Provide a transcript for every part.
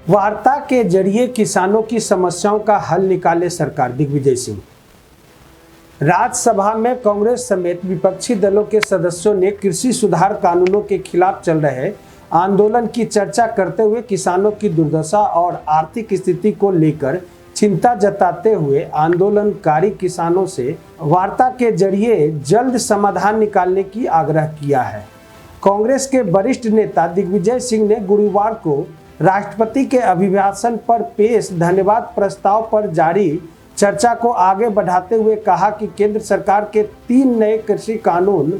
वार्ता के जरिए किसानों की समस्याओं का हल निकाले सरकार, दिग्विजय सिंह। राज्यसभा में कांग्रेस समेत विपक्षी दलों के सदस्यों ने कृषि सुधार कानूनों के खिलाफ चल रहे आंदोलन की चर्चा करते हुए किसानों की दुर्दशा और आर्थिक स्थिति को लेकर चिंता जताते हुए आंदोलनकारी किसानों से वार्ता के जरिए जल्द समाधान निकालने की आग्रह किया है। कांग्रेस के वरिष्ठ नेता दिग्विजय सिंह ने गुरुवार को राष्ट्रपति के अभिभाषण पर पेश धन्यवाद प्रस्ताव पर जारी चर्चा को आगे बढ़ाते हुए कहा कि केंद्र सरकार के 3 नए कृषि कानून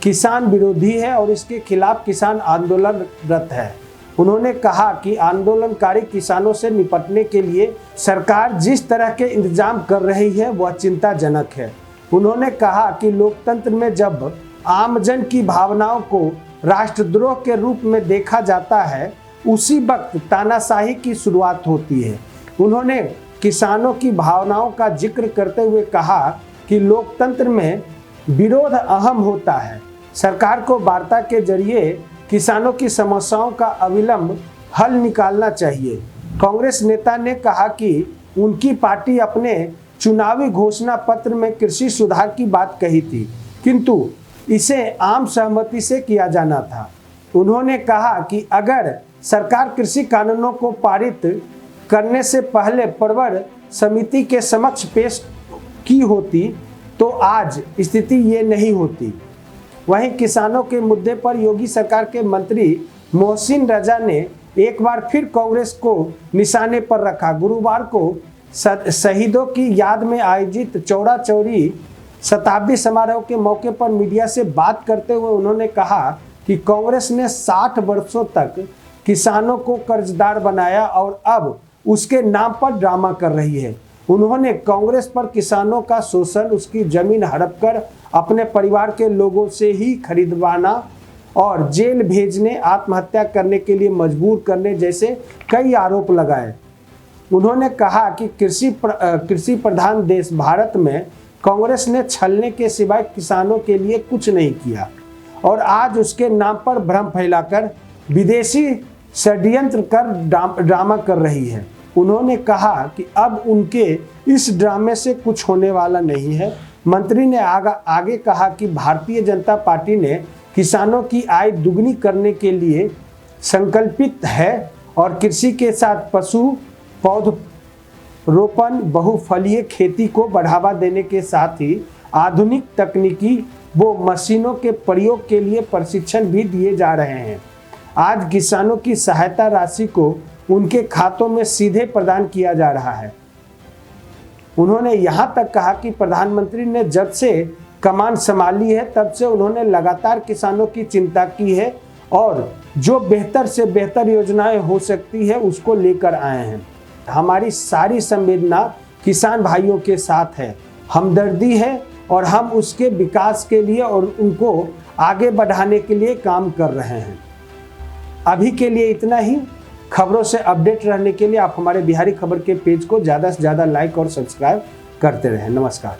किसान विरोधी है और इसके खिलाफ किसान आंदोलनरत है। उन्होंने कहा कि आंदोलनकारी किसानों से निपटने के लिए सरकार जिस तरह के इंतजाम कर रही है वह चिंताजनक है। उन्होंने कहा कि लोकतंत्र में जब आमजन की भावनाओं को राष्ट्रद्रोह के रूप में देखा जाता है, उसी वक्त तानाशाही की शुरुआत होती है। उन्होंने किसानों की भावनाओं का जिक्र करते हुए कहा कि लोकतंत्र में विरोध अहम होता है। सरकार को वार्ता के जरिए किसानों की समस्याओं का अविलंब हल निकालना चाहिए। कांग्रेस नेता ने कहा कि उनकी पार्टी अपने चुनावी घोषणा पत्र में कृषि सुधार की बात कही थी, किंतु इसे आम सहमति से किया जाना था। उन्होंने कहा कि अगर सरकार कृषि कानूनों को पारित करने से पहले प्रवर समिति के समक्ष पेश की होती तो आज स्थिति ये नहीं होती। वहीं किसानों के मुद्दे पर योगी सरकार के मंत्री मोहसिन रजा ने एक बार फिर कांग्रेस को निशाने पर रखा। गुरुवार को शहीदों की याद में आयोजित चौड़ा चौरी शताब्दी समारोह के मौके पर मीडिया से बात करते हुए उन्होंने कहा कि कांग्रेस ने 60 वर्षों तक किसानों को कर्जदार बनाया और अब उसके नाम पर ड्रामा कर रही है। उन्होंने कांग्रेस पर किसानों का शोषण, उसकी जमीन हड़प कर अपने परिवार के लोगों से ही खरीदवाना और जेल भेजने, आत्महत्या करने के लिए मजबूर करने जैसे कई आरोप लगाए। उन्होंने कहा कि कृषि प्रधान देश भारत में कांग्रेस ने छलने के सिवाय किसानों के लिए कुछ नहीं किया और आज उसके नाम पर भ्रम फैलाकर विदेशी षड्यंत्र कर ड्रामा कर रही है। उन्होंने कहा कि अब उनके इस ड्रामे से कुछ होने वाला नहीं है। मंत्री ने आगे कहा कि भारतीय जनता पार्टी ने किसानों की आय दुगनी करने के लिए संकल्पित है और कृषि के साथ पशु पौधरोपण, बहुफलीय खेती को बढ़ावा देने के साथ ही आधुनिक तकनीकी वो मशीनों के प्रयोग के लिए प्रशिक्षण भी दिए जा रहे हैं। आज किसानों की सहायता राशि को उनके खातों में सीधे प्रदान किया जा रहा है। उन्होंने यहां तक कहा कि प्रधानमंत्री ने जब से कमान संभाली है तब से उन्होंने लगातार किसानों की चिंता की है और जो बेहतर से बेहतर योजनाएं हो सकती है उसको लेकर आए हैं। हमारी सारी संवेदना किसान भाइयों के साथ है, हमदर्दी है और हम उसके विकास के लिए और उनको आगे बढ़ाने के लिए काम कर रहे हैं। अभी के लिए इतना ही। खबरों से अपडेट रहने के लिए आप हमारे बिहारी खबर के पेज को ज़्यादा से ज़्यादा लाइक और सब्सक्राइब करते रहें। नमस्कार।